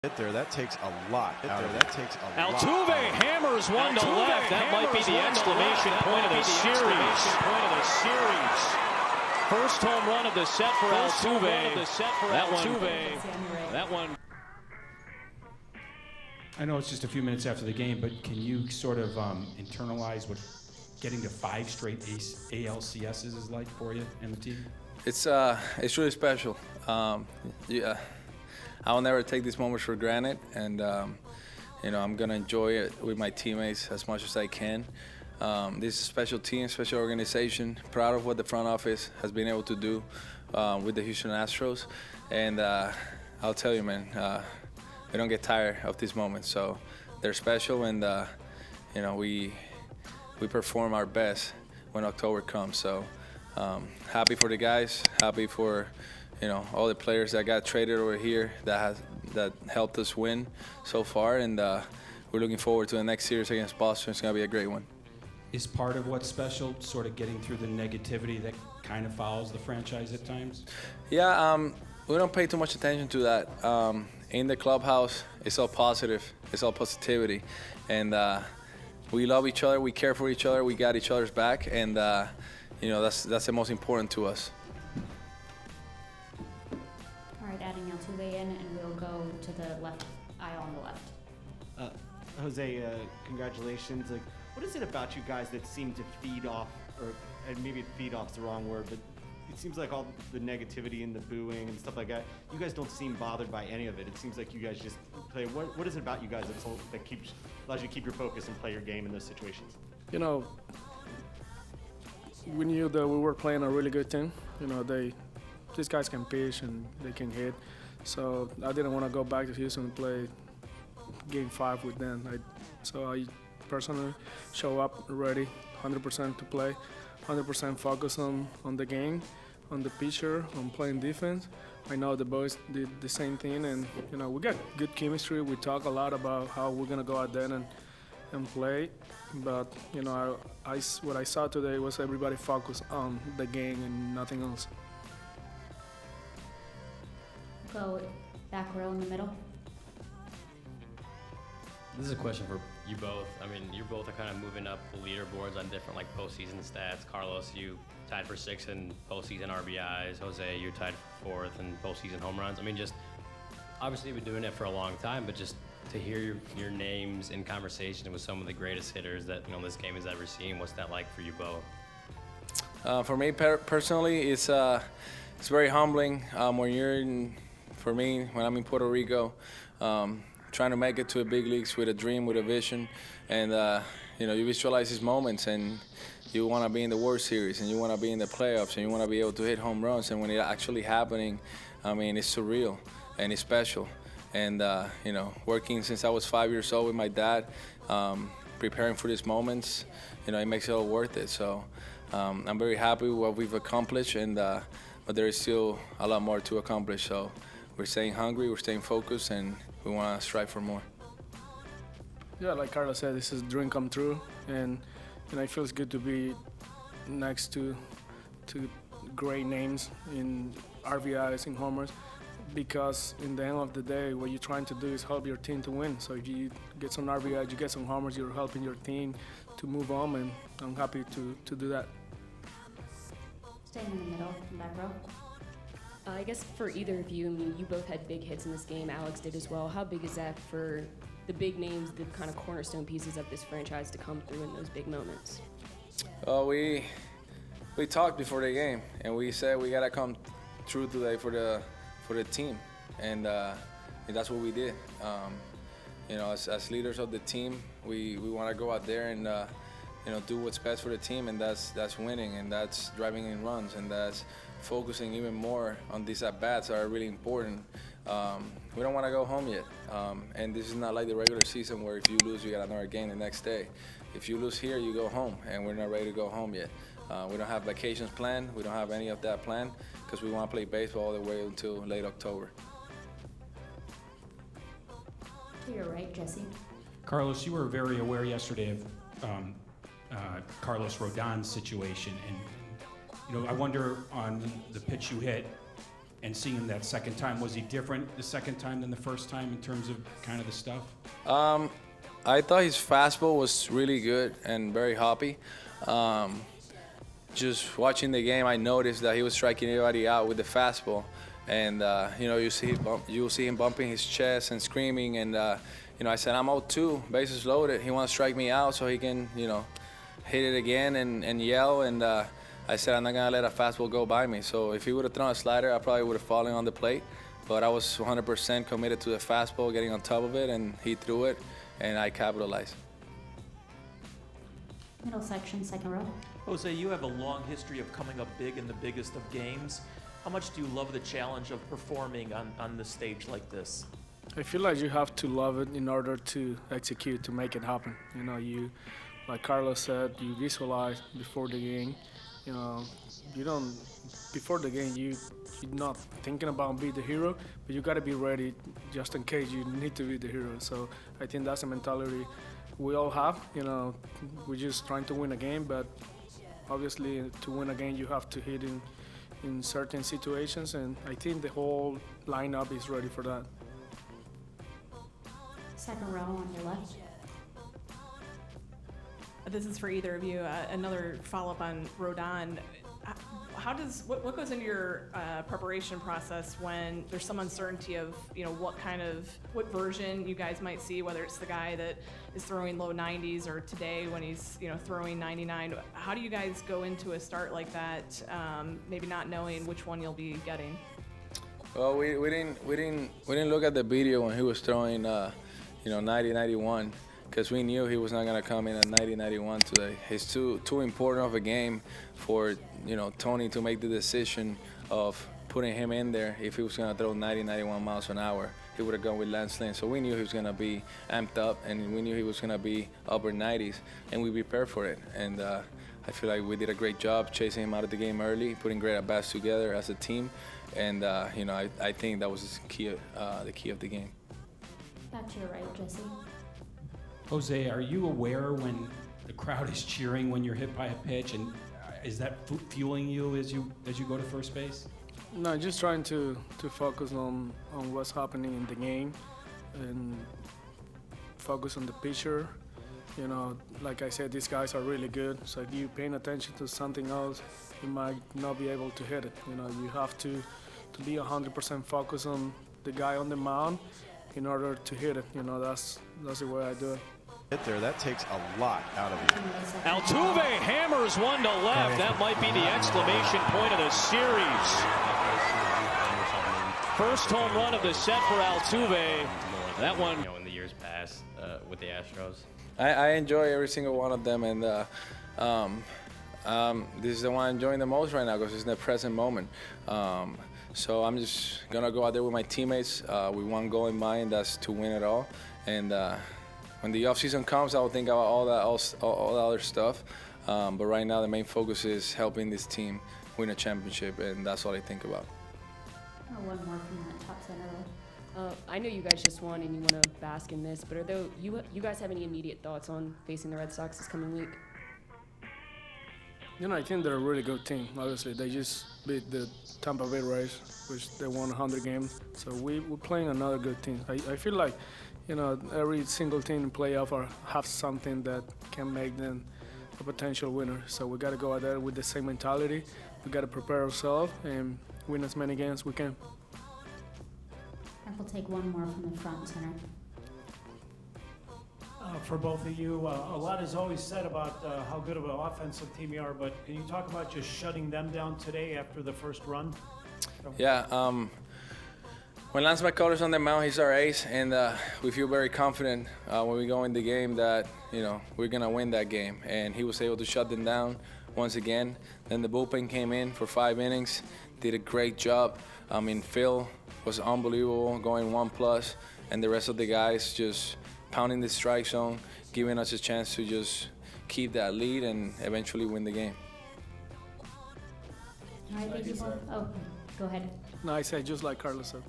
Hit there, that takes a lot. Altuve hammers one to left. That might be the exclamation point of the series. First home run of the set for Altuve. That one. I know it's just a few minutes after the game, but can you sort of internalize what getting to 5 straight ALCSs is like for you and the team? It's really special. Yeah. I will never take these moments for granted, and you know, I'm gonna enjoy it with my teammates as much as I can. This is a special team, special organization. Proud of what the front office has been able to do with the Houston Astros, and I'll tell you, man, we don't get tired of these moments. So they're special, and you know, we perform our best when October comes. So happy for the guys, happy for, you know, all the players that got traded over here that helped us win so far, and we're looking forward to the next series against Boston. It's gonna be a great one. Is part of what's special sort of getting through the negativity that kind of follows the franchise at times? Yeah, we don't pay too much attention to that. In the clubhouse, it's all positive, it's all positivity, and we love each other, we care for each other, we got each other's back, and you know, that's the most important to us. Adding Altuve in, and we'll go to the left aisle on the left. Jose, congratulations. Like, what is it about you guys that seem to feed off, and maybe feed off's the wrong word, but it seems like all the negativity and the booing and stuff like that, you guys don't seem bothered by any of it. It seems like you guys just play. What is it about you guys that allows you to keep your focus and play your game in those situations? You know, we knew that we were playing a really good team. You know, these guys can pitch and they can hit, so I didn't want to go back to Houston and play Game 5 with them. So I personally show up ready, 100% to play, 100% focus on the game, on the pitcher, on playing defense. I know the boys did the same thing, and you know, we got good chemistry. We talk a lot about how we're gonna go out there and play, but you know, what I saw today was everybody focused on the game and nothing else. Go back row in the middle. This is a question for you both. I mean, you both are kind of moving up the leaderboards on different like postseason stats. Carlos, you tied for 6th in postseason RBIs. Jose, you tied for 4th in postseason home runs. I mean, just obviously you've been doing it for a long time, but just to hear your names in conversation with some of the greatest hitters that, you know, this game has ever seen. What's that like for you both? For me personally, it's very humbling when you're for me, when I'm in Puerto Rico, trying to make it to the big leagues with a dream, with a vision, and you know, you visualize these moments, and you want to be in the World Series, and you want to be in the playoffs, and you want to be able to hit home runs, and when it's actually happening, I mean, it's surreal and it's special. And you know, working since I was 5 years old with my dad, preparing for these moments, you know, it makes it all worth it. So I'm very happy with what we've accomplished, and but there is still a lot more to accomplish. So we're staying hungry, we're staying focused, and we want to strive for more. Yeah, like Carlos said, this is a dream come true, and you know, it feels good to be next to great names in RBIs and homers, because in the end of the day, what you're trying to do is help your team to win. So if you get some RBIs, you get some homers, you're helping your team to move on, and I'm happy to do that. Staying in the middle, back row. I guess for either of you, I mean, you both had big hits in this game. Alex did as well. How big is that for the big names, the kind of cornerstone pieces of this franchise to come through in those big moments? We talked before the game, and we said we gotta come through today for the team, and that's what we did. You know, as leaders of the team, we want to go out there and you know, do what's best for the team, and that's winning, and that's driving in runs, and that's focusing even more on these at-bats that are really important. We don't want to go home yet, and this is not like the regular season where if you lose, you got another game the next day. If you lose here, you go home, and we're not ready to go home yet. We don't have vacations planned. We don't have any of that planned, because we want to play baseball all the way until late October. To your right, Jesse. Carlos, you were very aware yesterday of Carlos Rodon's situation, and you know, I wonder on the pitch you hit, and seeing him that second time, was he different the second time than the first time in terms of kind of the stuff? I thought his fastball was really good and very hoppy. Just watching the game, I noticed that he was striking everybody out with the fastball, and you know, you'll see him bumping his chest and screaming, and you know, I said, I'm 0-2, bases loaded. He wants to strike me out so he can, you know, hit it again and yell, and I said, I'm not gonna let a fastball go by me. So if he would have thrown a slider, I probably would have fallen on the plate, but I was 100% committed to the fastball, getting on top of it, and he threw it, and I capitalized. Middle section, second row. Jose, you have a long history of coming up big in the biggest of games. How much do you love the challenge of performing on the stage like this? I feel like you have to love it in order to execute, to make it happen. You know, like Carlos said, you visualize before the game. You know, before the game, you're not thinking about being the hero, but you got to be ready just in case you need to be the hero. So I think that's a mentality we all have. You know, we're just trying to win a game, but obviously to win a game, you have to hit in certain situations, and I think the whole lineup is ready for that. Second row on your left. This is for either of you. Another follow-up on Rodon. What goes into your preparation process when there's some uncertainty of, you know, what version you guys might see, whether it's the guy that is throwing low 90s or today when he's, you know, throwing 99. How do you guys go into a start like that, maybe not knowing which one you'll be getting? Well, we didn't look at the video when he was throwing, you know, 90, 91. Because we knew he was not going to come in at 90-91 today. It's too important of a game for, you know, Tony to make the decision of putting him in there. If he was going to throw 90-91 miles an hour, he would have gone with Lance Lynn. So we knew he was going to be amped up, and we knew he was going to be upper 90s, and we prepared for it. And I feel like we did a great job chasing him out of the game early, putting great at-bats together as a team. And, you know, I think that was the key of the game. Back to your right, Jesse. Jose, are you aware when the crowd is cheering when you're hit by a pitch, and is that fueling you as you go to first base? No, just trying to focus on what's happening in the game and focus on the pitcher. You know, like I said, these guys are really good. So if you're paying attention to something else, you might not be able to hit it. You know, you have to be 100% focused on the guy on the mound in order to hit it. You know, that's the way I do it. There, that takes a lot out of you. Altuve hammers one to left. That might be the exclamation point of the series. First home run of the set for Altuve. That one, You know, in the years past with the Astros. I enjoy every single one of them, and this is the one I'm enjoying the most right now because it's in the present moment. So I'm just gonna go out there with my teammates with one goal in mind, that's to win it all. And when the offseason comes, I'll think about all the other stuff. But right now, the main focus is helping this team win a championship, and that's all I think about. One more from that top center row. I know you guys just won and you want to bask in this, but you guys have any immediate thoughts on facing the Red Sox this coming week? You know, I think they're a really good team. Obviously, they just beat the Tampa Bay Rays, which they won 100 games. So we're playing another good team. I feel like, you know, every single team in playoff have something that can make them a potential winner. So we got to go out there with the same mentality. We got to prepare ourselves and win as many games as we can. And we'll take one more from the front center. For both of you, a lot is always said about how good of an offensive team you are, but can you talk about just shutting them down today after the first run? Yeah, when Lance McCullers on the mound, he's our ace, and we feel very confident when we go in the game that, you know, we're gonna win that game. And he was able to shut them down once again. Then the bullpen came in for 5 innings, did a great job. I mean, Phil was unbelievable, going 1+, and the rest of the guys just pounding the strike zone, giving us a chance to just keep that lead and eventually win the game. All right, thank you both. Oh, go ahead. No, I say just like Carlos said.